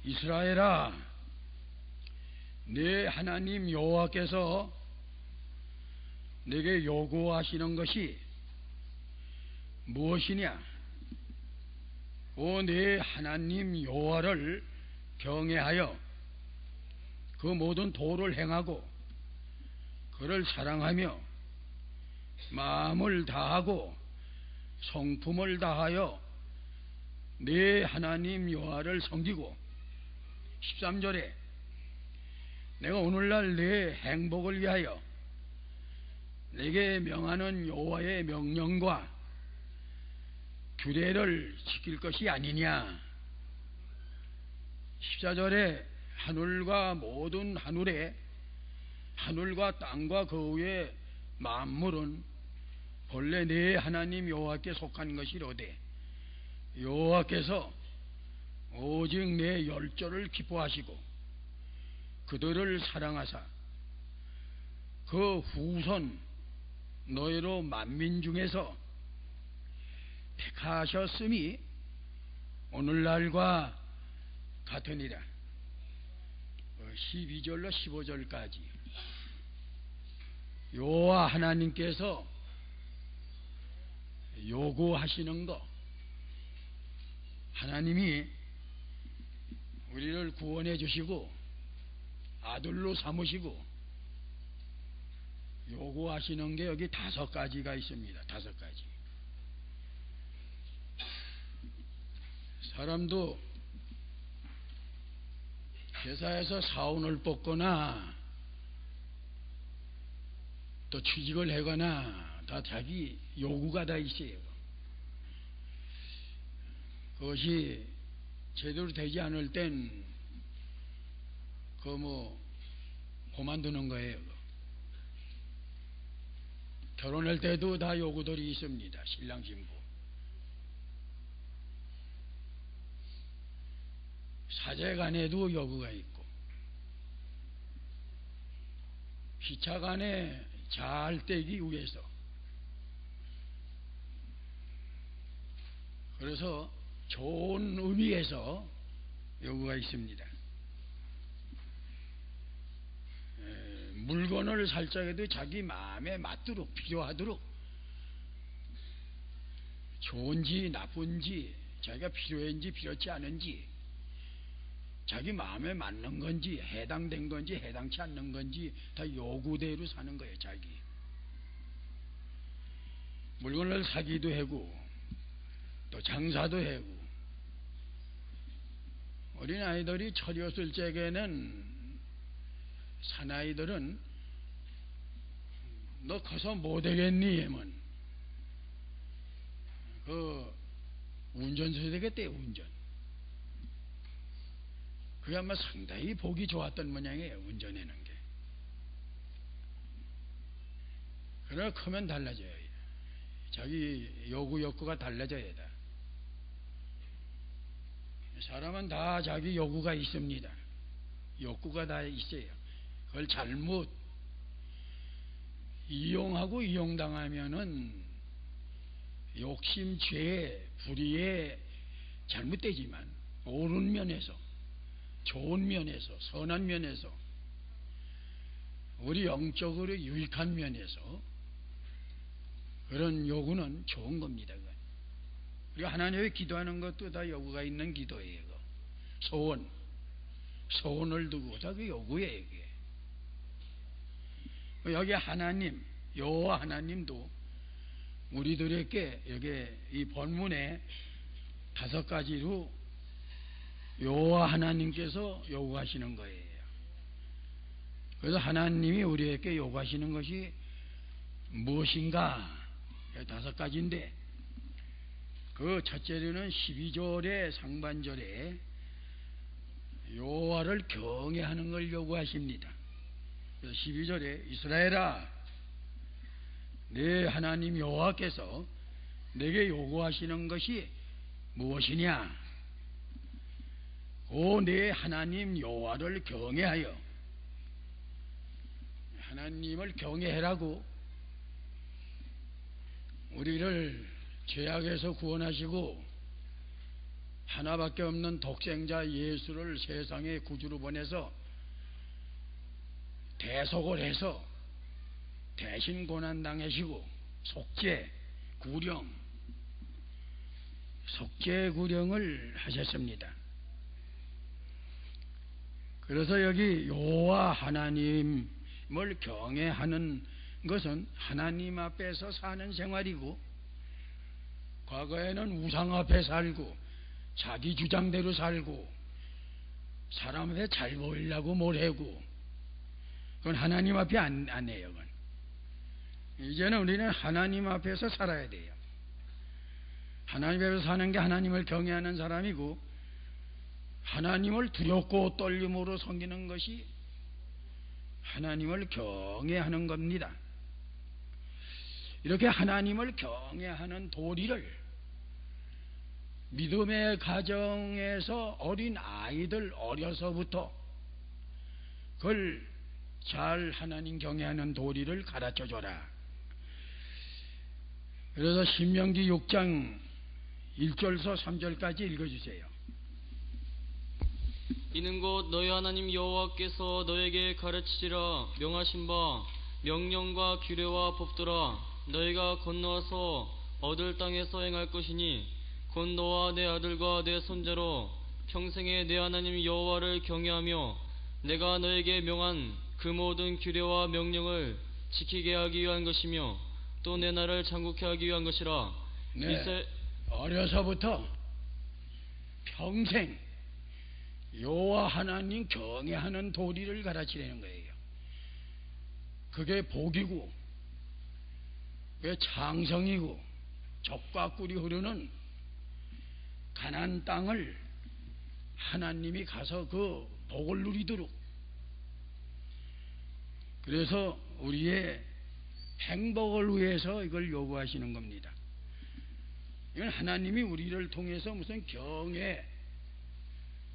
이스라엘아, 네 하나님 여호와께서 내게 요구하시는 것이 무엇이냐? 내 하나님 여호와를 경외하여 그 모든 도를 행하고 그를 사랑하며 마음을 다하고 성품을 다하여 네 하나님 여호와를 섬기고 13절에 내가 오늘날 내 행복을 위하여 내게 명하는 여호와의 명령과 규례를 지킬 것이 아니냐. 14절에 하늘과 모든 하늘과 땅과 그 위에 만물은 본래 내 하나님 여호와께 속한 것이로되 여호와께서 오직 내 열조를 기뻐하시고 그들을 사랑하사 그 후손 너희로 만민 중에서 택하셨음이 오늘날과 같으니라. 12절로 15절까지 여호와 하나님께서 요구하시는 것, 하나님이 우리를 구원해 주시고 아들로 삼으시고 요구하시는 게 여기 5가지가 있습니다. 5가지. 사람도 회사에서 사원을 뽑거나 또 취직을 하거나 다 자기 요구가 다 있어요. 그것이 제대로 되지 않을 땐 그만두는 거예요. 결혼할 때도 다 요구들이 있습니다. 신랑 신부. 사제간에도 요구가 있고 피차간에 잘 되기 위해서. 그래서 좋은 의미에서 요구가 있습니다. 물건을 살 적에도 자기 마음에 맞도록 필요하도록 좋은지 나쁜지 자기가 필요한지 필요치 않은지 자기 마음에 맞는 건지 해당된 건지 해당치 않는 건지 다 요구대로 사는 거예요. 자기 물건을 사기도 하고 또 장사도 하고. 어린아이들이 철이었을 적에는 사나이들은 너 커서 못되겠니 하면 운전수 되겠대. 운전. 그게 아마 상당히 보기 좋았던 모양이에요. 운전하는 게. 그러나 크면 달라져요. 자기 요구 욕구가 달라져야 돼. 사람은 다 자기 요구가 있습니다. 욕구가 다 있어요. 그걸 잘못 이용하고 이용당하면은 욕심, 죄, 불의에 잘못되지만 옳은 면에서, 좋은 면에서, 선한 면에서, 우리 영적으로 유익한 면에서 그런 요구는 좋은 겁니다. 우리가 하나님께 기도하는 것도 다 요구가 있는 기도예요. 소원을 두고 다 그 요구예요. 이게. 여기 하나님, 여호와 하나님도 우리들에게 여기 이 본문에 5가지로 여호와 하나님께서 요구하시는 거예요. 그래서 하나님이 우리에게 요구하시는 것이 무엇인가? 5가지인데 그 첫째로는 12절의 상반절에 여호와를 경외하는 걸 요구하십니다. 그래서 12절에 이스라엘아, 내 하나님 여호와께서 내게 요구하시는 것이 무엇이냐? 내 하나님 여호와를 경외하여. 하나님을 경외하라고 우리를 죄악에서 구원하시고 하나밖에 없는 독생자 예수를 세상에 구주로 보내서 대속을 해서 대신 고난당하시고 속죄구령을 하셨습니다. 그래서 여기 여호와 하나님을 경외하는 것은 하나님 앞에서 사는 생활이고, 과거에는 우상 앞에 살고 자기 주장대로 살고 사람 앞에 잘 보이려고 뭐래고, 그건 하나님 앞에 안 해요. 그건. 이제는 우리는 하나님 앞에서 살아야 돼요. 하나님 앞에서 사는 게 하나님을 경외하는 사람이고, 하나님을 두렵고 떨림으로 섬기는 것이 하나님을 경외하는 겁니다. 이렇게 하나님을 경외하는 도리를 믿음의 가정에서 어린 아이들 어려서부터 그걸 잘 하나님 경외하는 도리를 가르쳐줘라. 그래서 신명기 6장 1절서 3절까지 읽어주세요. 이는 곧 너희 하나님 여호와께서 너에게 가르치시라 명하신 바 명령과 규례와 법도라. 너희가 건너와서 얻을 땅에서 행할 것이니 곧 너와 내 아들과 내 손자로 평생에 내 하나님 여호와를 경외하며 내가 너에게 명한 그 모든 규례와 명령을 지키게 하기 위한 것이며 또 내 나라를 장국케 하기 위한 것이라. 네, 어려서부터 평생 여호와 하나님 경외하는 도리를 가르치려는 거예요. 그게 복이고 그게 장성이고 젖과 꿀이 흐르는 가나안 땅을 하나님이 가서 그 복을 누리도록, 그래서 우리의 행복을 위해서 이걸 요구하시는 겁니다. 이건 하나님이 우리를 통해서 무슨 경외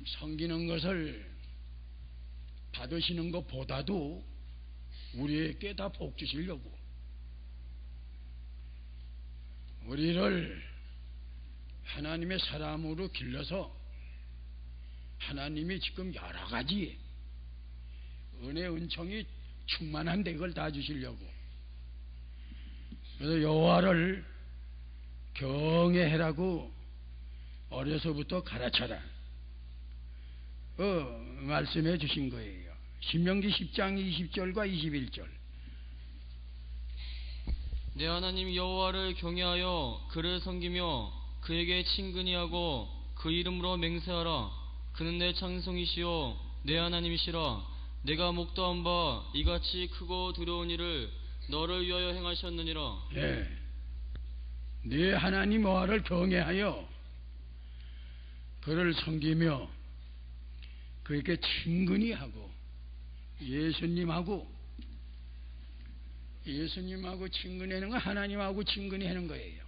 섬기는 것을 받으시는 것보다도 우리에게 다 복 주시려고, 우리를 하나님의 사람으로 길러서 하나님이 지금 여러 가지 은혜 은총이 충만한데 그걸 다 주시려고. 그래서 여호와를 경외하라고 어려서부터 가르쳐라 말씀해 주신 거예요. 신명기 10장 20절과 21절. 내 하나님 여호와를 경외하여 그를 섬기며 그에게 친근히 하고 그 이름으로 맹세하라. 그는 내 찬송이시요 내 하나님이시라. 내가 목도한 바 이같이 크고 두려운 일을 너를 위하여 행하셨느니라. 네, 네 하나님 여호와를 경외하여 그를 섬기며 그에게 친근히 하고, 예수님하고 친근히 하는 건 하나님하고 친근히 하는 거예요.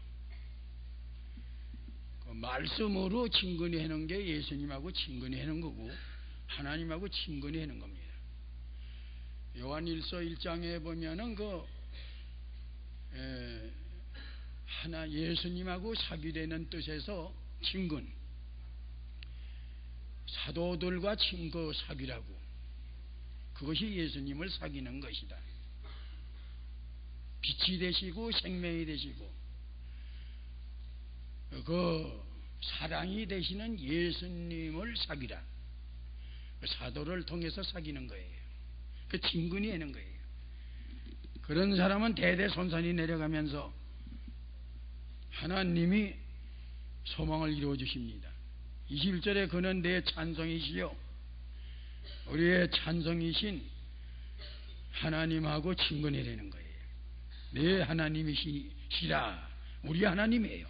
그 말씀으로 친근히 하는 게 예수님하고 친근히 하는 거고 하나님하고 친근히 하는 겁니다. 요한일서 1장에 보면은 예수님하고 사귀려는 뜻에서 친근, 사도들과 사귀라고, 그것이 예수님을 사귀는 것이다. 빛이 되시고 생명이 되시고 그 사랑이 되시는 예수님을 사귀라. 사도를 통해서 사귀는 거예요. 그 친근히 하는 거예요. 그런 사람은 대대손손이 내려가면서 하나님이 소망을 이루어 주십니다. 21절에 그는 내 찬송이시요 우리의 찬송이신 하나님하고 친근히 되는 거예요. 내 하나님이시라. 우리 하나님이에요.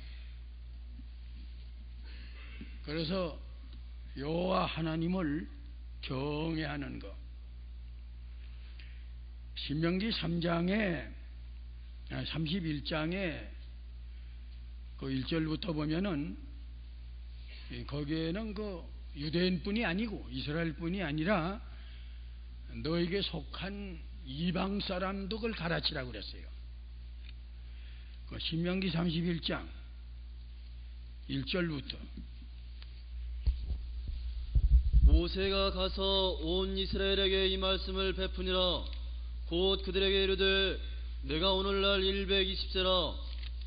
그래서 여호와 하나님을 경외하는 것. 신명기 3장에 31장에 그 1절부터 보면은 거기에는 그 유대인뿐이 아니고 이스라엘뿐이 아니라 너에게 속한 이방 사람도 그걸 가르치라고 그랬어요. 그 신명기 31장 1절부터 모세가 가서 온 이스라엘에게 이 말씀을 베푸니라. 곧 그들에게 이르되 내가 오늘날 120세라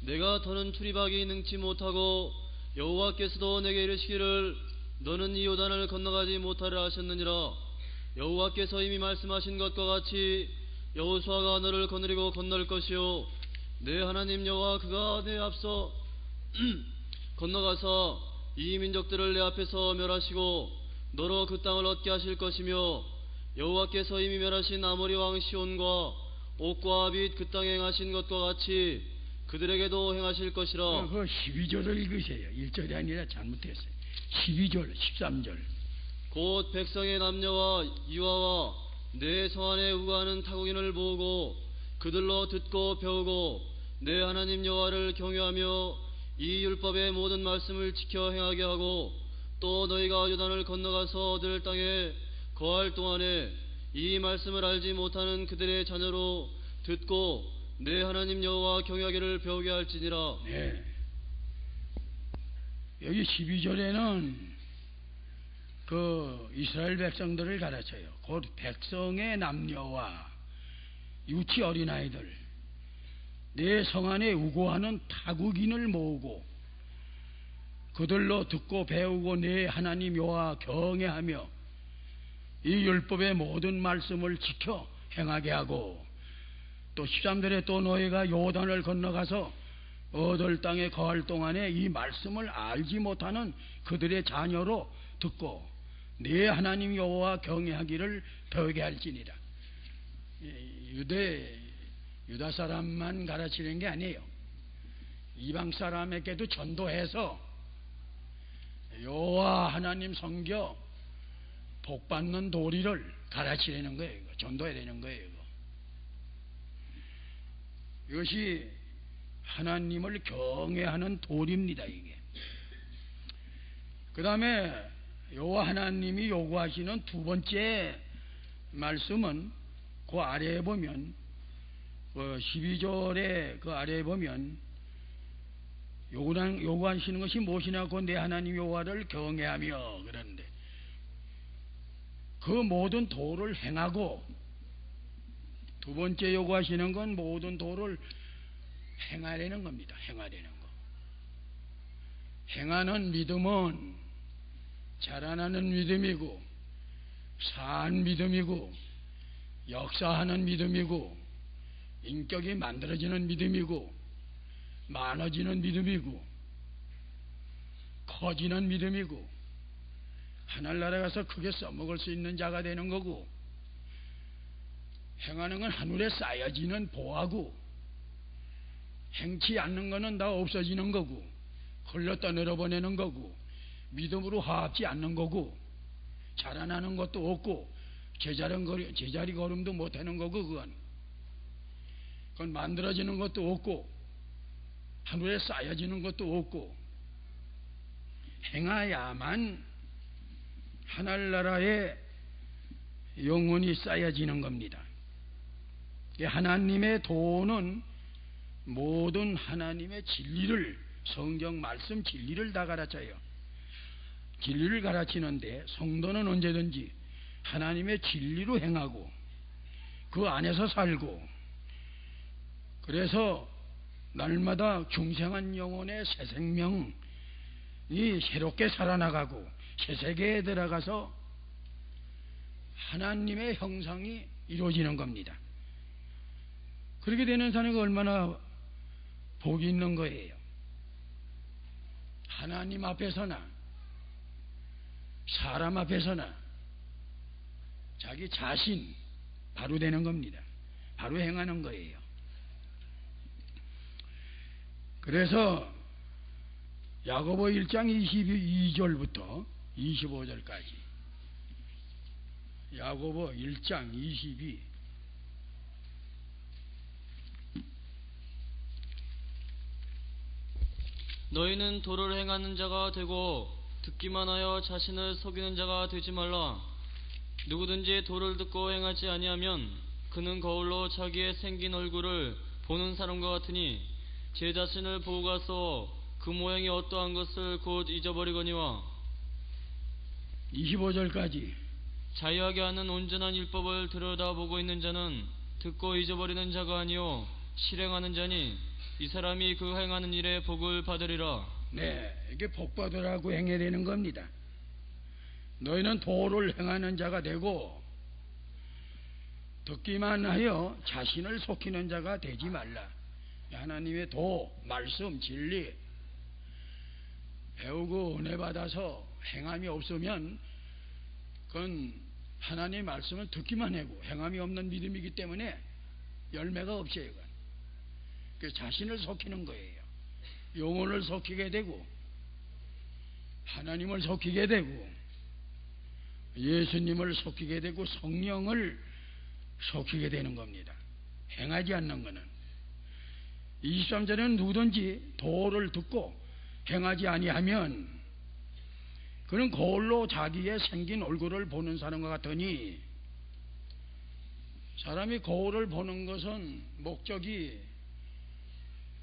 내가 더는 투리박이 능치 못하고 여호와께서도 내게 이르시기를 너는 이 요단을 건너가지 못하리라 하셨느니라. 여호와께서 이미 말씀하신 것과 같이 여호수아가 너를 거느리고 건널 것이요 내 하나님 여호와 그가 내 앞서 건너가서 이 민족들을 내 앞에서 멸하시고 너로 그 땅을 얻게 하실 것이며 여호와께서 이미 멸하신 아모리 왕 시온과 옥과 및 그 땅에 행하신 것과 같이 그들에게도 행하실 것이라. 그 12절을 읽으세요. 1절이 아니라 잘못했어요. 12절, 13절. 곧 백성의 남녀와 이와와 내 성 안에 우거하는 타국인을 모으고 그들로 듣고 배우고 내 하나님 여호와를 경외하며 이 율법의 모든 말씀을 지켜 행하게 하고 또 너희가 요단을 건너가서 얻을 땅에 거할 동안에 이 말씀을 알지 못하는 그들의 자녀로 듣고 내 하나님 여호와 경외하기를 배우게 할지니라. 네. 여기 12절에는 그 이스라엘 백성들을 가르쳐요. 곧 백성의 남녀와 유치 어린아이들, 내 성 안에 우고하는 타국인을 모으고 그들로 듣고 배우고 내 하나님 여호와 경외하며 이 율법의 모든 말씀을 지켜 행하게 하고 또 13절에 또 너희가 요단을 건너가서 얻을 땅에 거할 동안에 이 말씀을 알지 못하는 그들의 자녀로 듣고 네 하나님 여호와 경외하기를 배우게 할지니라. 유다 사람만 가르치는 게 아니에요. 이방 사람에게도 전도해서 여호와 하나님 섬겨 복받는 도리를 가르치려는 거예요. 이거. 전도해야 되는 거예요. 이거. 이것이 하나님을 경외하는 도리입니다. 이게. 그 다음에 여호와 하나님이 요구하시는 두 번째 말씀은 그 아래에 보면 12절에 그 아래에 보면 요구하시는 것이 무엇이냐고 내 하나님 여호와를 경외하며 그러는데 그 모든 도를 행하고 두 번째 요구하시는 건 모든 도를 행하려는 겁니다. 행하려는 거. 행하는 믿음은 자라나는 믿음이고 산 믿음이고 역사하는 믿음이고 인격이 만들어지는 믿음이고 많아지는 믿음이고 커지는 믿음이고 하늘나라 가서 크게 써먹을 수 있는 자가 되는 거고 행하는 건 하늘에 쌓여지는 보하고 행치 않는 거는 다 없어지는 거고 흘렀다 내려보내는 거고 믿음으로 화합지 않는 거고 자라나는 것도 없고 제자리 걸음도 못하는 거고 그건 만들어지는 것도 없고 하늘에 쌓여지는 것도 없고 행하야만 하늘나라에 영혼이 쌓여지는 겁니다. 하나님의 도는 모든 하나님의 진리를 성경 말씀 진리를 다 가르쳐요. 진리를 가르치는데 성도는 언제든지 하나님의 진리로 행하고 그 안에서 살고 그래서 날마다 중생한 영혼의 새 생명이 새롭게 살아나가고 새 세계에 들어가서 하나님의 형상이 이루어지는 겁니다. 그렇게 되는 사람이 얼마나 복이 있는 거예요. 하나님 앞에서나 사람 앞에서나 자기 자신 바로 되는 겁니다. 바로 행하는 거예요. 그래서 야고보 1장 22절부터 25절까지 야고보 1장 22 너희는 도를 행하는 자가 되고 듣기만 하여 자신을 속이는 자가 되지 말라. 누구든지 도를 듣고 행하지 아니하면 그는 거울로 자기의 생긴 얼굴을 보는 사람과 같으니 제 자신을 보고 가서 그 모양이 어떠한 것을 곧 잊어버리거니와 25절까지. 자유하게 하는 온전한 율법을 들여다보고 있는 자는 듣고 잊어버리는 자가 아니요 실행하는 자니 이 사람이 그 행하는 일에 복을 받으리라. 네, 이게 복받으라고 행해야 되는 겁니다. 너희는 도를 행하는 자가 되고 듣기만 하여 자신을 속이는 자가 되지 말라. 하나님의 도, 말씀, 진리 배우고 은혜 받아서 행함이 없으면 그건 하나님의 말씀을 듣기만 하고 행함이 없는 믿음이기 때문에 열매가 없어요. 그 자신을 속이는 거예요. 영혼을 속이게 되고 하나님을 속이게 되고 예수님을 속이게 되고 성령을 속이게 되는 겁니다. 행하지 않는 것은. 23절에는 누구든지 도를 듣고 행하지 아니하면 그는 거울로 자기의 생긴 얼굴을 보는 사람과 같으니, 사람이 거울을 보는 것은 목적이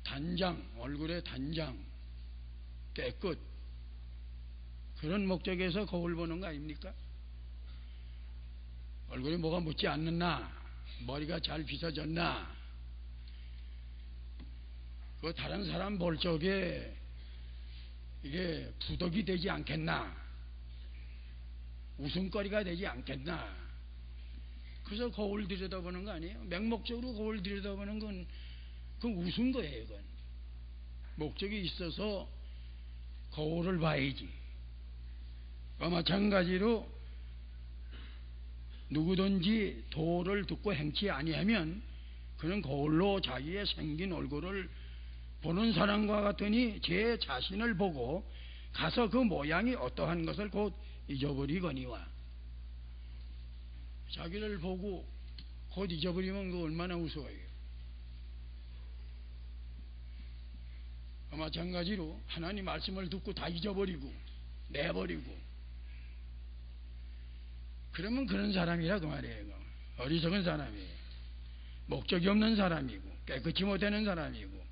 단장, 얼굴의 단장, 깨끗, 그런 목적에서 거울 보는 거 아닙니까? 얼굴에 뭐가 묻지 않느나, 머리가 잘 빗어졌나, 그 다른 사람 볼 적에 이게 부덕이 되지 않겠나, 웃음거리가 되지 않겠나, 그래서 거울 들여다보는 거 아니에요? 맹목적으로 거울 들여다보는 건 그건 웃은 거예요. 그건 목적이 있어서 거울을 봐야지. 마찬가지로 누구든지 도를 듣고 행치 아니하면 그는 거울로 자기의 생긴 얼굴을 보는 사람과 같으니 제 자신을 보고 가서 그 모양이 어떠한 것을 곧 잊어버리거니와. 자기를 보고 곧 잊어버리면 그 얼마나 우스워요. 마찬가지로 하나님 말씀을 듣고 다 잊어버리고 내버리고 그러면 그런 사람이라고 말이에요. 어리석은 사람이에요. 목적이 없는 사람이고 깨끗이 못하는 사람이고.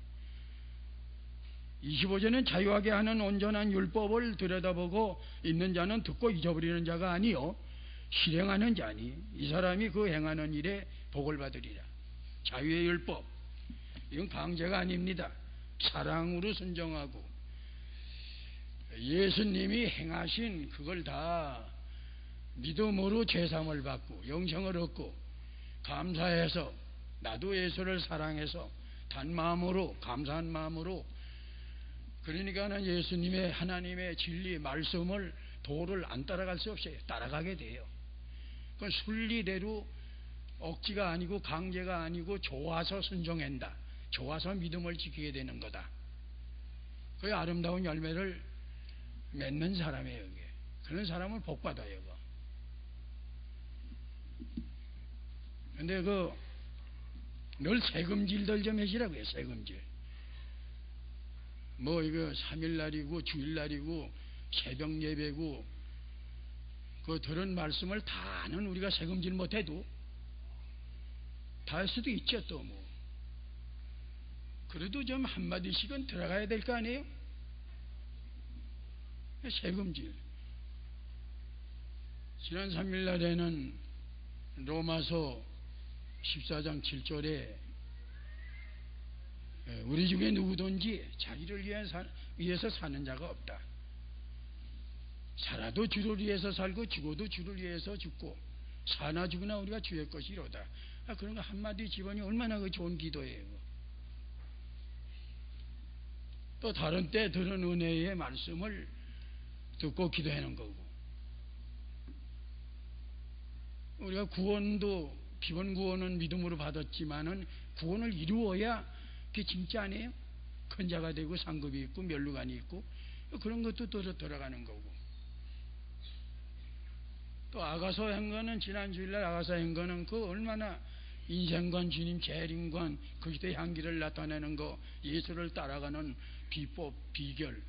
25절은 자유하게 하는 온전한 율법을 들여다보고 있는 자는 듣고 잊어버리는 자가 아니요 실행하는 자니 이 사람이 그 행하는 일에 복을 받으리라. 자유의 율법, 이건 강제가 아닙니다. 사랑으로 순종하고 예수님이 행하신 그걸 다 믿음으로 죄사함을 받고 영생을 얻고 감사해서 나도 예수를 사랑해서 단 마음으로 감사한 마음으로, 그러니까는 예수님의 하나님의 진리 말씀을 도를 안 따라갈 수 없어요. 따라가게 돼요. 그건 순리대로 억지가 아니고 강제가 아니고 좋아서 순종한다. 좋아서 믿음을 지키게 되는 거다. 그 아름다운 열매를 맺는 사람이에요. 이게. 그런 사람을 복받아요. 근데 늘 세금질들 좀 해시라고요. 세금질. 뭐 이거 3일날이고 주일날이고 새벽 예배고 그 들은 말씀을 다는 우리가 세금질 못해도 다 할 수도 있죠. 또 뭐 그래도 좀 한마디씩은 들어가야 될 거 아니에요? 세금질. 지난 3일날에는 로마서 14장 7절에 우리 중에 누구든지 자기를 위해서 사는 자가 없다. 살아도 주를 위해서 살고 죽어도 주를 위해서 죽고 사나 죽으나 우리가 주의 것이로다. 그런 거 한마디 집어니 얼마나 그 좋은 기도예요. 또 다른 때 들은 은혜의 말씀을 듣고 기도하는 거고, 우리가 구원도 비번 구원은 믿음으로 받았지만은 구원을 이루어야 그게 진짜 아니에요? 큰 자가 되고 상급이 있고 멸류관이 있고 그런 것도 또 돌아가는 거고. 또 아가서 행거는 지난 주일날 아가서 행거는 그 얼마나 인생관 주님 재림관 그리스도의 향기를 나타내는 거, 예수를 따라가는 비법 비결,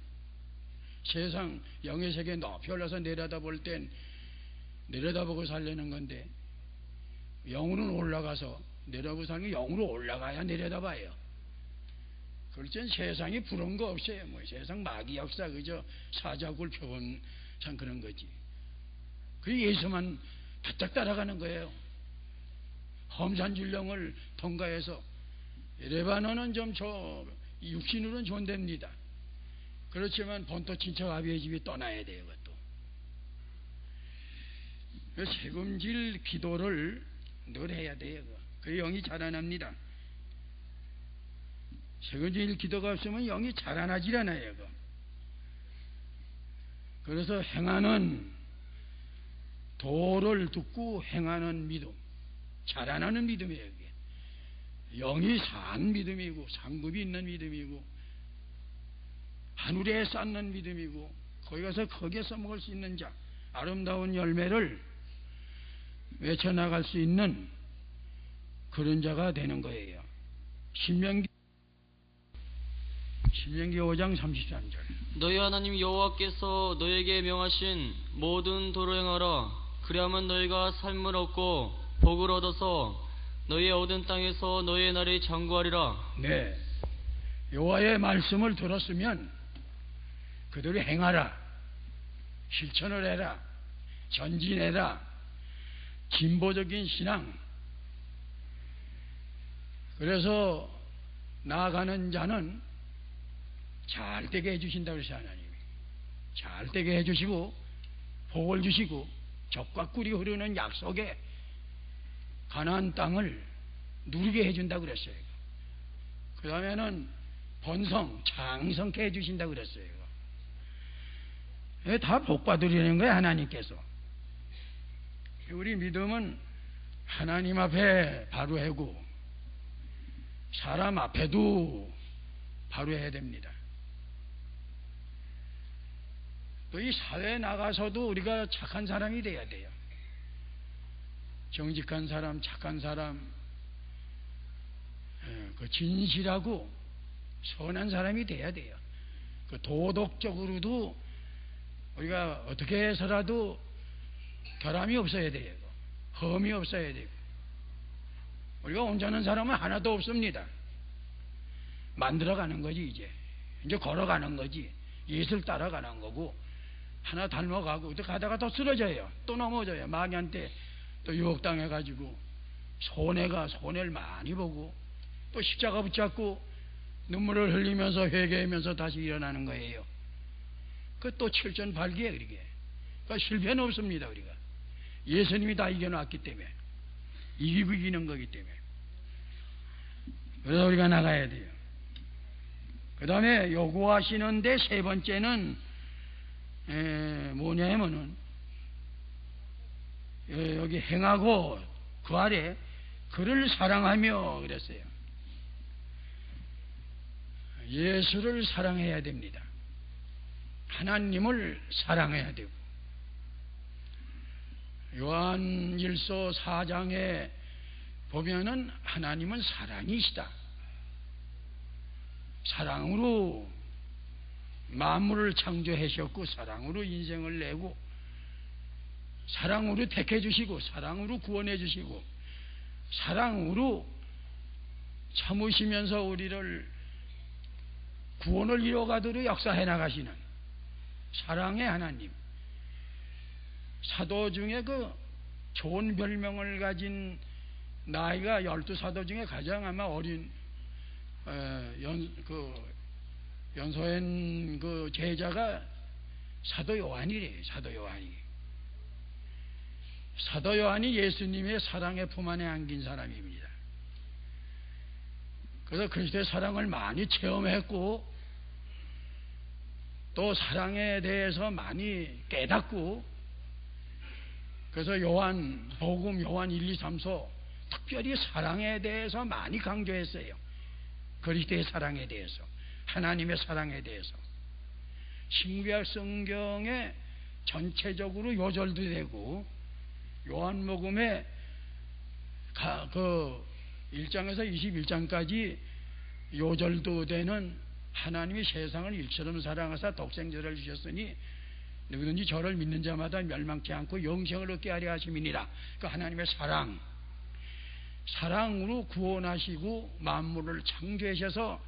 세상 영의 세계 높이 올라서 내려다볼 땐 내려다보고 살려는 건데 영으로는 올라가서 내려보고 사는 게 영으로 올라가야 내려다봐요. 그렇지 세상이 부러운 거 없어요. 뭐 세상 마귀 역사 그저 사자굴 표본 참 그런 거지. 그 예수만 바짝 따라가는 거예요. 험산줄령을 통과해서 레바논은 좀 육신으로는 존대입니다. 그렇지만 본토 친척 아비의 집이 떠나야 돼요. 그것도 책임질 기도를 늘 해야 돼요. 그 영이 자라납니다. 책임질 기도가 없으면 영이 자라나질 않아요. 그래서 행하는 도를 듣고 행하는 믿음, 자라나는 믿음이에요. 영이 산 믿음이고 상급이 있는 믿음이고 하늘에 쌓는 믿음이고 거기 가서 거기에서 먹을 수 있는 자, 아름다운 열매를 외쳐나갈 수 있는 그런 자가 되는 거예요. 신명기 5장 33절. 너희 하나님 여호와께서 너에게 명하신 모든 도를 행하라. 그리하면 너희가 삶을 얻고 복을 얻어서 너희의 얻은 땅에서 너희의 날이 장구하리라. 네, 여호와의 말씀을 들었으면 그대로 행하라. 실천을 해라. 전진해라. 진보적인 신앙. 그래서 나아가는 자는 잘 되게 해주신다고 그러셔. 하나님이 잘 되게 해주시고 복을 주시고 젖과 꿀이 흐르는 약속의 가나안 땅을 누리게 해준다고 그랬어요. 그 다음에는 번성 장성케 해주신다고 그랬어요. 다 복받으려는 거예요. 하나님께서. 우리 믿음은 하나님 앞에 바로 하고 사람 앞에도 바로 해야 됩니다. 또 이 사회에 나가서도 우리가 착한 사람이 돼야 돼요. 정직한 사람, 착한 사람, 그 진실하고 선한 사람이 돼야 돼요. 그 도덕적으로도 우리가 어떻게 해서라도 결함이 없어야 돼요. 험이 없어야 되고. 우리가 온전한 사람은 하나도 없습니다. 만들어가는 거지. 이제 걸어가는 거지. 예수를 따라가는 거고 하나 닮아가고 또 가다가 또 쓰러져요. 또 넘어져요. 마귀한테 또 유혹당해가지고 손해를 많이 보고 또 십자가 붙잡고 눈물을 흘리면서 회개하면서 다시 일어나는 거예요. 그 또 칠전발기에 그러게. 그러니까 실패는 없습니다. 우리가 예수님이 다 이겨놨기 때문에 이기고 이기는 거기 때문에. 그래서 우리가 나가야 돼요. 그 다음에 요구하시는데 세 번째는 뭐냐 하면은 여기 행하고 그 아래 그를 사랑하며 그랬어요. 예수를 사랑해야 됩니다. 하나님을 사랑해야 되고 요한일서 4장에 보면은 하나님은 사랑이시다. 사랑으로 만물을 창조하셨고 사랑으로 인생을 내고 사랑으로 택해 주시고 사랑으로 구원해 주시고 사랑으로 참으시면서 우리를 구원을 이뤄가도록 역사해 나가시는 사랑의 하나님. 사도 중에 그 좋은 별명을 가진 나이가 12사도 중에 가장 아마 어린 연소한 그 제자가 사도 요한이래요. 사도 요한이. 사도 요한이 예수님의 사랑의 품 안에 안긴 사람입니다. 그래서 그리스도의 사랑을 많이 체험했고 또 사랑에 대해서 많이 깨닫고 그래서 복음 요한 1, 2, 3서 특별히 사랑에 대해서 많이 강조했어요. 그리스도의 사랑에 대해서, 하나님의 사랑에 대해서. 신구약 성경에 전체적으로 요절도 되고 요한복음에 그 1장에서 21장까지 요절도 되는 하나님이 세상을 일처럼 사랑하사 독생자를 주셨으니 누구든지 저를 믿는 자마다 멸망치 않고 영생을 얻게 하려 하심이니라. 그 하나님의 사랑으로 구원하시고 만물을 창조하셔서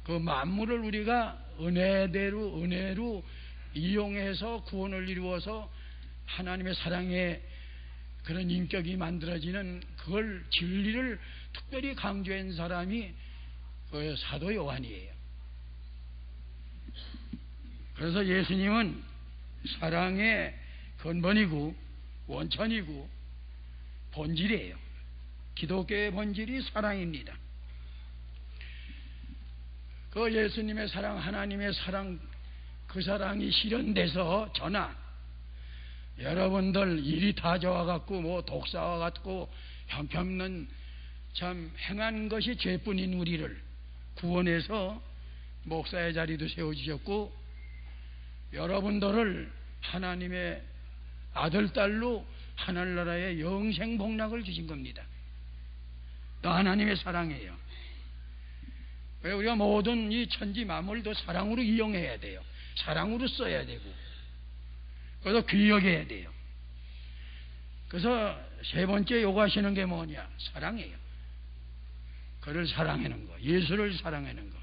그 만물을 우리가 은혜로 이용해서 구원을 이루어서 하나님의 사랑의 그런 인격이 만들어지는 그걸 진리를 특별히 강조한 사람이 그 사도 요한이에요. 그래서 예수님은 사랑의 근본이고 원천이고 본질이에요. 기독교의 본질이 사랑입니다. 그 예수님의 사랑, 하나님의 사랑, 그 사랑이 실현돼서 저나 여러분들 일이 다 좋아갖고 뭐 독사와 같고 형편없는 참 행한 것이 죄뿐인 우리를 구원해서 목사의 자리도 세워주셨고 여러분들을 하나님의 아들, 딸로 하늘나라의 영생 복락을 주신 겁니다. 또 하나님의 사랑이에요. 왜 우리가 모든 이 천지 만물도 사랑으로 이용해야 돼요. 사랑으로 써야 되고 그래서 귀여겨야 돼요. 그래서 세 번째 요구하시는 게 뭐냐? 사랑이에요. 그를 사랑하는 거, 예수를 사랑하는 거.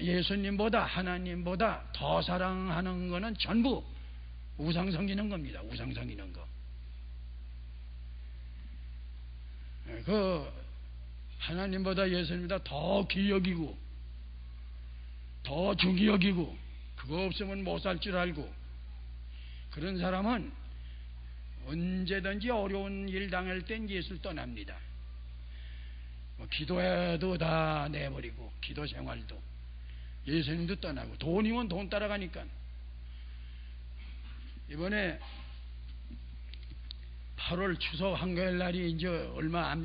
예수님보다 하나님보다 더 사랑하는 거는 전부 우상 섬기는 겁니다. 우상 섬기는 거. 그 하나님보다 예수님보다 더 귀히 여기고 더 중히 여기고 그거 없으면 못 살 줄 알고 그런 사람은 언제든지 어려운 일 당할 땐 예수를 떠납니다. 기도해도 다 내버리고 기도 생활도 예수님도 떠나고 돈이면 돈 따라가니까 이번에 8월 추석 한가일 날이 이제 얼마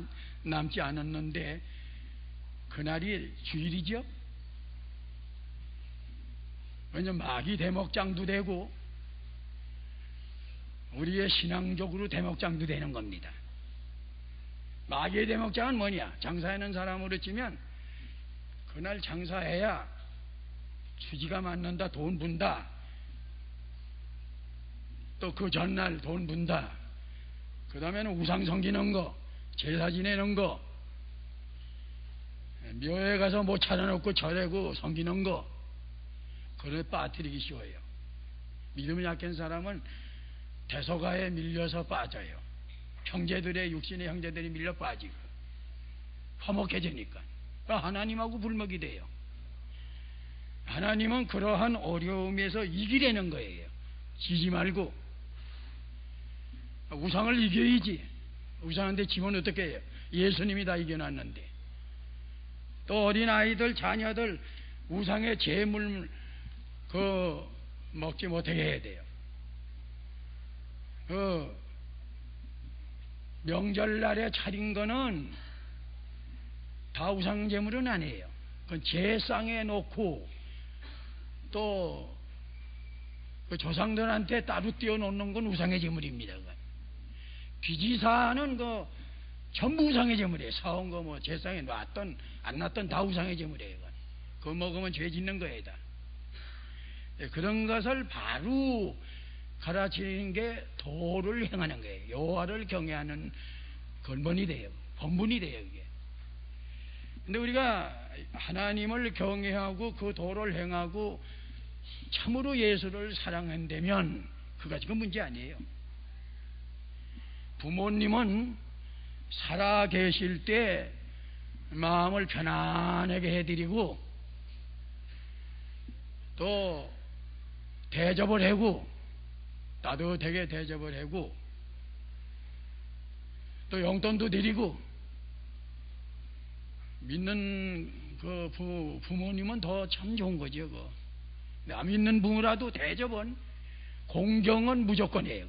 남지 않았는데 그날이 주일이죠. 왜냐면 마귀 대목장도 되고 우리의 신앙적으로 대목장도 되는 겁니다. 마귀의 대목장은 뭐냐? 장사하는 사람으로 치면 그날 장사해야 수지가 맞는다, 돈 분다. 또 그 전날 돈 분다. 그 다음에는 우상 섬기는 거, 제사 지내는 거, 묘에 가서 뭐 차려놓고 절하고 섬기는 거, 그래 빠뜨리기 쉬워요. 믿음이 약한 사람은 대소가에 밀려서 빠져요. 형제들의 육신의 형제들이 밀려 빠지고 화목해지니까 하나님하고 불먹이 돼요. 하나님은 그러한 어려움에서 이기려는 거예요. 지지 말고 우상을 이겨야지. 우상한테 지면 어떻게 해요? 예수님이 다 이겨놨는데. 또 어린아이들 자녀들 우상의 재물 먹지 못하게 해야 돼요. 명절날에 차린 거는 다 우상 재물은 아니에요. 그건 제상에 놓고 또 그 조상들한테 따로 띄워놓는 건 우상의 재물입니다. 귀지사는 전부 우상의 재물이에요. 사온 거 뭐 제상에 놨던 안 놨던 다 우상의 재물이에요. 그거 먹으면 죄 짓는 거예요. 다. 그런 것을 바로 가르치는 게 도를 행하는 거예요. 여호와를 경외하는 근본이 돼요. 본분이 돼요. 이게. 근데 우리가 하나님을 경외하고 그 도를 행하고 참으로 예수를 사랑한다면 그거 가지고 문제 아니에요. 부모님은 살아 계실 때 마음을 편안하게 해드리고 또 대접을 하고 따뜻하게 대접을 하고 또 용돈도 드리고 믿는 그 부모님은 더 참 좋은 거죠. 남 믿는 부모라도 대접은 공경은 무조건 해요.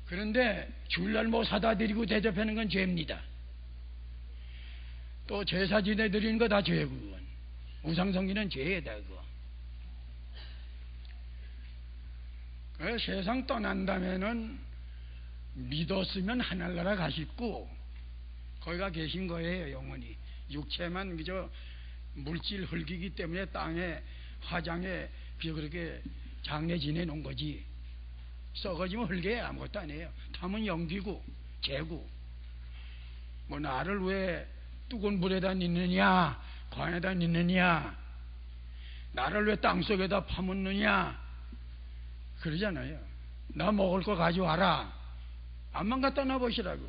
그런데 주일날 뭐 사다 드리고 대접하는 건 죄입니다. 또 제사 지내 드리는 거 다 죄고 그건 우상 섬기는 죄다 그거. 그래서 세상 떠난다면은 믿었으면 하늘나라 가시고 거기가 계신 거예요. 영원히. 육체만 그저 물질 흙이기 때문에 땅에 화장에 그저 그렇게 장례 지내놓은 거지. 썩어지면 흙에 아무것도 아니에요. 탐은 연기고 재고. 뭐 나를 왜 뜨거운 물에다 넣느냐 관에다 넣느냐 나를 왜 땅속에다 파묻느냐 그러잖아요. 나 먹을 거 가져와라. 암만 갖다 놔보시라고.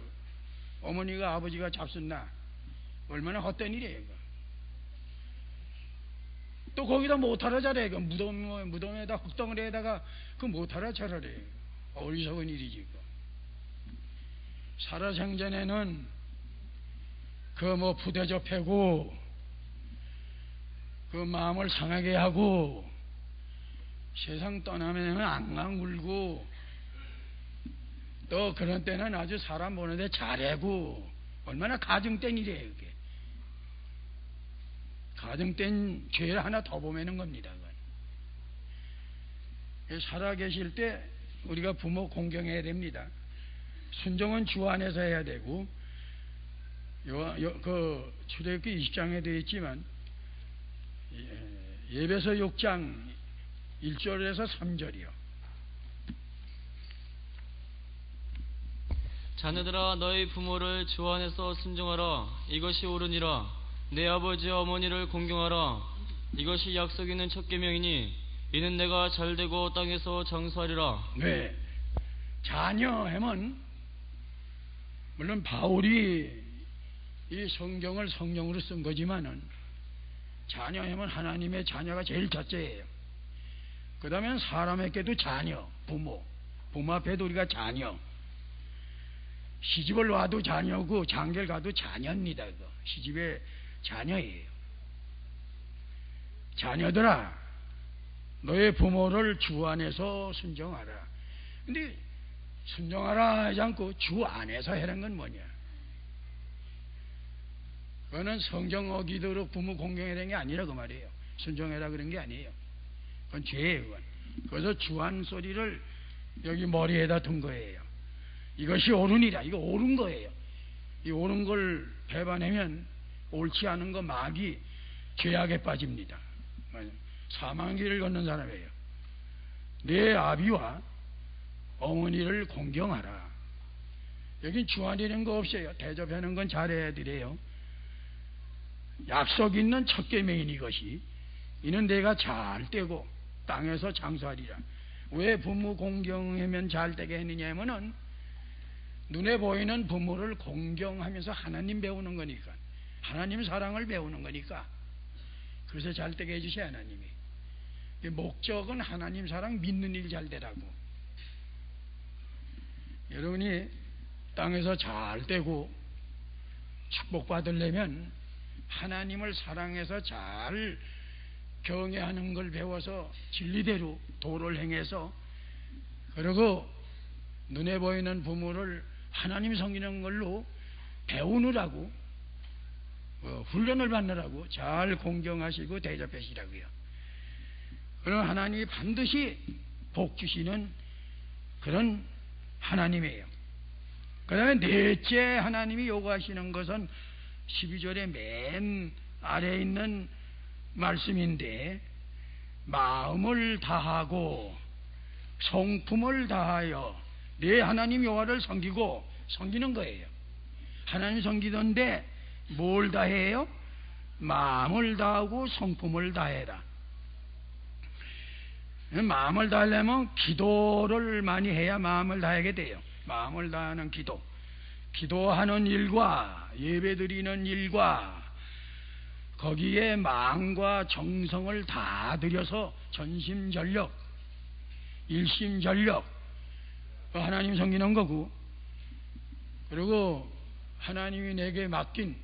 어머니가 아버지가 잡순나 얼마나 헛된 일이에요. 이거. 또 거기다 못하라 잘해. 무덤에다 흙덩어리에다가 그 못하라 잘하래. 어리석은 일이지. 이거. 살아생전에는 그 뭐 부대접 패고 그 마음을 상하게 하고 세상 떠나면 앙앙 울고 또 그런 때는 아주 사람 보는데 잘해고 얼마나 가증된 일이에요. 그게. 가증된 죄를 하나 더 보매는 겁니다. 살아계실 때 우리가 부모 공경해야 됩니다. 순종은 주 안에서 해야 되고 그 출애굽기 20장에 되어 있지만 예배서 6장 1절에서 3절이요. 자녀들아 너희 부모를 주 안에서 순종하라. 이것이 옳으니라. 내 아버지와 어머니를 공경하라. 이것이 약속 있는 첫 계명이니 이는 내가 잘되고 땅에서 장수하리라. 네, 자녀 하면 물론 바울이 이 성경을 성령으로 쓴 거지만은 자녀 하면 하나님의 자녀가 제일 첫째예요. 그 다음엔 사람에게도 자녀, 부모 앞에도 우리가 자녀, 시집을 와도 자녀고 장계를 가도 자녀입니다. 그거. 시집의 자녀예요. 자녀들아 너의 부모를 주 안에서 순종하라. 근데 순종하라 하지 않고 주 안에서 하는 건 뭐냐? 그거는 성경 어기도록 부모 공경해라는 게 아니라 그 말이에요. 순종해라 그런 게 아니에요. 그건 죄예요. 그건. 그래서 주안 소리를 여기 머리에다 둔 거예요. 이것이 옳으니라. 이거 옳은 거예요. 이 옳은 걸 배반하면 옳지 않은 거 막이 죄악에 빠집니다. 사망의 길을 걷는 사람이에요. 내 아비와 어머니를 공경하라. 여긴 주안이라는 거 없어요. 대접하는 건 잘해야 되래요. 약속 있는 첫 계명인 이것이 이는 내가 잘 되고 땅에서 장수하리라. 왜 부모 공경하면 잘 되게 했느냐 하면은 눈에 보이는 부모를 공경하면서 하나님 배우는 거니까, 하나님 사랑을 배우는 거니까. 그래서 잘 되게 해주셔야 하나님이. 목적은 하나님 사랑 믿는 일 잘 되라고. 여러분이 땅에서 잘 되고 축복받으려면 하나님을 사랑해서 잘 경외하는 걸 배워서 진리대로 도를 행해서, 그리고 눈에 보이는 부모를 하나님 섬기는 걸로 배우느라고 훈련을 받느라고 잘 공경하시고 대접하시라고요. 그럼 하나님이 반드시 복 주시는 그런 하나님이에요. 그 다음에 넷째 하나님이 요구하시는 것은 12절의 맨 아래에 있는 말씀인데, 마음을 다하고 성품을 다하여 내 하나님 여호와를 섬기는 거예요. 하나님 섬기던데 뭘 다해요? 마음을 다하고 성품을 다해라. 마음을 다하려면 기도를 많이 해야 마음을 다하게 돼요. 마음을 다하는 기도, 기도하는 일과 예배드리는 일과 거기에 마음과 정성을 다 들여서 전심전력, 일심전력 하나님 섬기는 거고, 그리고 하나님이 내게 맡긴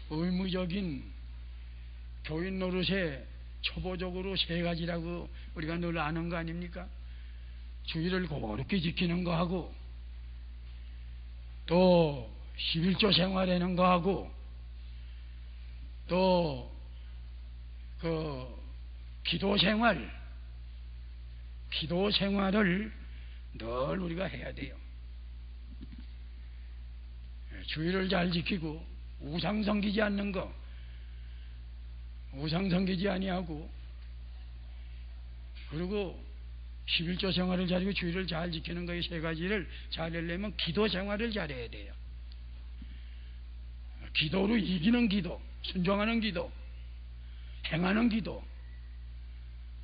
의무적인 교인 노릇에 초보적으로 세 가지라고 우리가 늘 아는 거 아닙니까? 주의를 고렇게 지키는 거 하고, 또 11조 생활하는 거 하고, 또 그 기도 생활을 늘 우리가 해야 돼요. 주의를 잘 지키고 우상 섬기지 않는 거, 우상 섬기지 아니하고, 그리고 11조 생활을 잘하고 주의를 잘 지키는 거의 세 가지를 잘하려면 기도 생활을 잘해야 돼요. 기도로 이기는 기도, 순종하는 기도, 행하는 기도,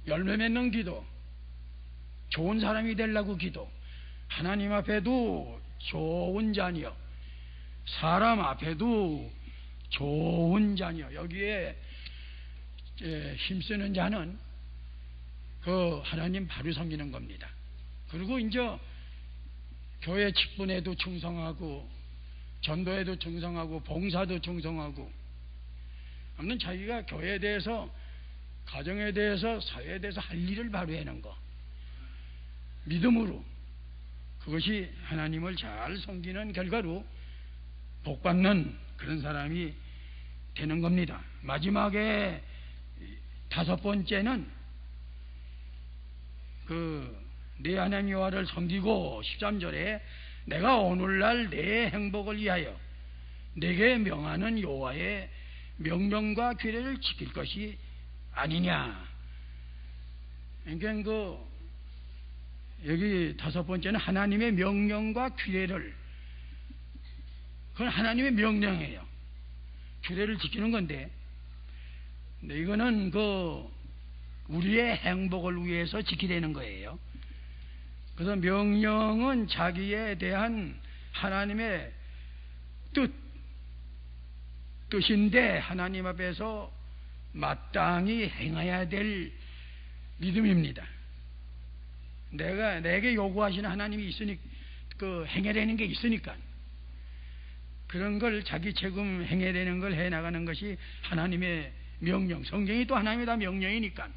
열매 맺는 기도, 좋은 사람이 되려고 기도, 하나님 앞에도 좋은 자녀, 사람 앞에도 좋은 자녀, 여기에 힘쓰는 자는 그 하나님 바로 섬기는 겁니다. 그리고 이제 교회 직분에도 충성하고 전도에도 충성하고 봉사도 충성하고, 아무튼 자기가 교회에 대해서, 가정에 대해서, 사회에 대해서 할 일을 바로 해는 거, 믿음으로, 그것이 하나님을 잘 섬기는 결과로 복받는 그런 사람이 되는 겁니다. 마지막에 5번째는 내 하나님 여호와를 섬기고 13절에 내가 오늘날 내 행복을 위하여 내게 명하는 여호와의 명령과 규례를 지킬 것이 아니냐. 그러니까 여기 5번째는 하나님의 명령과 규례를, 그건 하나님의 명령이에요. 규례를 지키는 건데, 근데 이거는 우리의 행복을 위해서 지키려는 거예요. 그래서 명령은 자기에 대한 하나님의 뜻인데 하나님 앞에서 마땅히 행해야 될 믿음입니다. 내게 요구하시는 하나님이 있으니 행해내는 게 있으니까 그런 걸 자기 책임 행해내는 걸 해나가는 것이 하나님의 명령. 성경이 또 하나님의 다 명령이니까.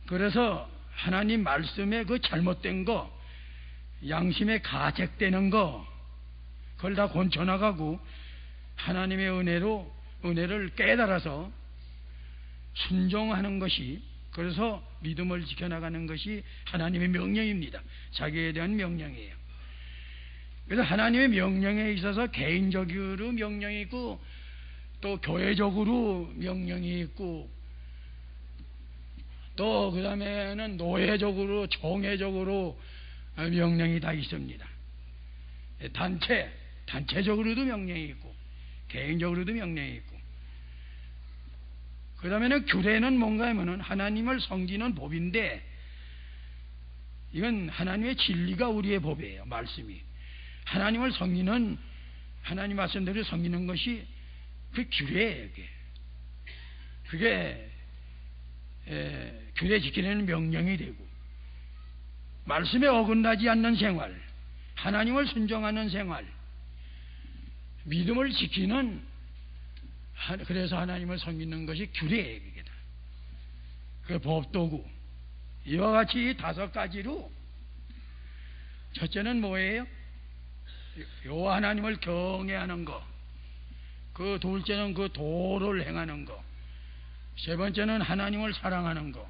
그래서 하나님 말씀에 잘못된 거, 양심에 가책되는 거, 그걸 다 건쳐나가고 하나님의 은혜를 깨달아서 순종하는 것이, 그래서 믿음을 지켜나가는 것이 하나님의 명령입니다. 자기에 대한 명령이에요. 그래서 하나님의 명령에 있어서 개인적으로 명령이 있고 또 교회적으로 명령이 있고 또 그 다음에는 노예적으로, 종회적으로 명령이 다 있습니다. 단체적으로도 명령이 있고 개인적으로도 명령이 있고, 그 다음에는 규례는 뭔가 하면은 하나님을 섬기는 법인데, 이건 하나님의 진리가 우리의 법이에요. 말씀이 하나님을 섬기는, 하나님 말씀대로 섬기는 것이 그 규례예요. 그게 규례 지키는 명령이 되고, 말씀에 어긋나지 않는 생활, 하나님을 순종하는 생활, 믿음을 지키는, 그래서 하나님을 섬기는 것이 규례예요. 그게 다. 그 법도구. 이와 같이 5가지로, 첫째는 뭐예요? 여호와 하나님을 경외하는 것. 그 둘째는 그 도를 행하는 것. 세 번째는 하나님을 사랑하는 것,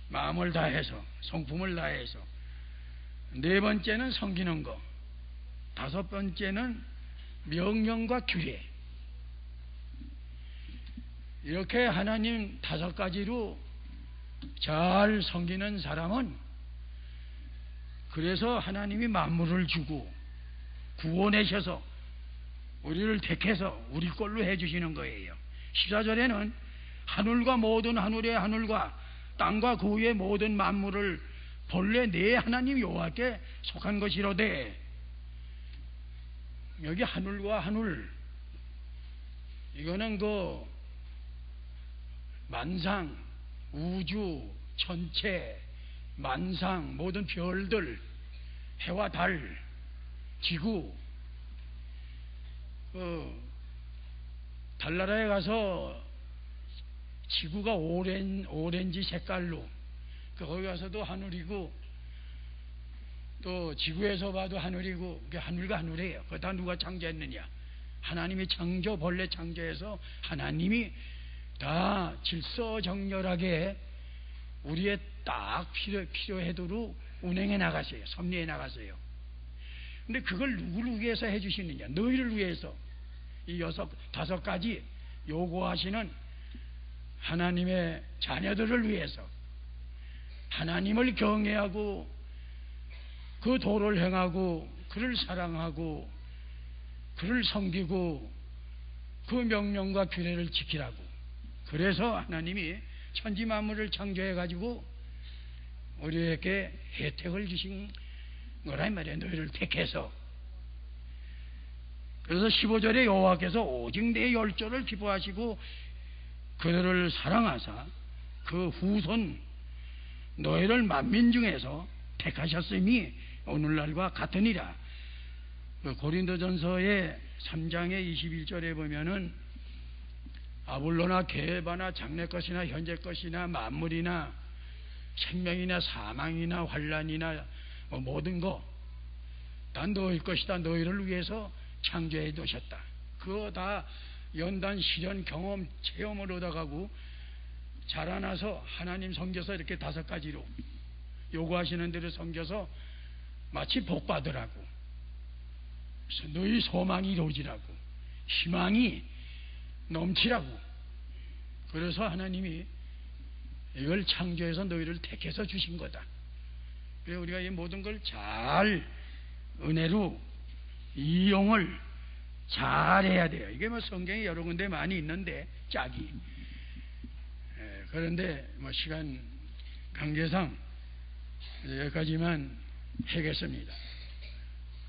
마음을 다해서, 성품을 다해서. 네 번째는 섬기는 것. 5번째는 명령과 규례. 이렇게 하나님 5가지로 잘 섬기는 사람은, 그래서 하나님이 만물을 주고 구원하셔서 우리를 택해서 우리 걸로 해주시는 거예요. 14절에는 하늘과 모든 하늘의 하늘과 땅과 그 위의 모든 만물을 본래 내 하나님 여호와께 속한 것이로되, 여기 하늘과 하늘, 이거는 만상, 우주, 천체, 만상, 모든 별들, 해와 달, 지구, 달나라에 가서 지구가 오렌지 색깔로, 거기 가서도 하늘이고 또 지구에서 봐도 하늘이고, 그게 하늘과 하늘이에요. 그거 다 누가 창조했느냐? 하나님이 본래 창조해서 하나님이 다 질서정렬하게 우리의 딱 필요해도록 운행해 나가세요. 섭리해 나가세요. 근데 그걸 누구를 위해서 해주시느냐? 너희를 위해서. 이 5가지 요구하시는 하나님의 자녀들을 위해서, 하나님을 경외하고 그 도를 행하고 그를 사랑하고 그를 섬기고 그 명령과 규례를 지키라고. 그래서 하나님이 천지 만물을 창조해 가지고 우리에게 혜택을 주신 거라 이 말이에요. 너희를 택해서. 그래서 15절에 여호와께서 오직 내 열조를 기뻐하시고 그들을 사랑하사 그 후손 너희를 만민 중에서 택하셨음이 오늘날과 같으니라. 그 고린도전서의 3장의 21절에 보면은 아볼로나 게바나 장래 것이나 현재 것이나 만물이나 생명이나 사망이나 환난이나 모든 거 다 너희 것이다. 너희를 위해서 창조해 두셨다. 그거 다 연단 실현 경험 체험을 얻어가고 자라나서 하나님 섬겨서 이렇게 5가지로 요구하시는 대로 섬겨서 마치 복 받으라고, 너희 소망이 이루어지라고, 희망이 넘치라고. 그래서 하나님이 이걸 창조해서 너희를 택해서 주신 거다. 그래서 우리가 이 모든 걸 잘 은혜로 이용을 잘해야 돼요. 이게 뭐 성경에 여러 군데 많이 있는데 짝이. 그런데 뭐 시간 관계상 여기까지만 하겠습니다.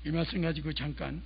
이 말씀 가지고 잠깐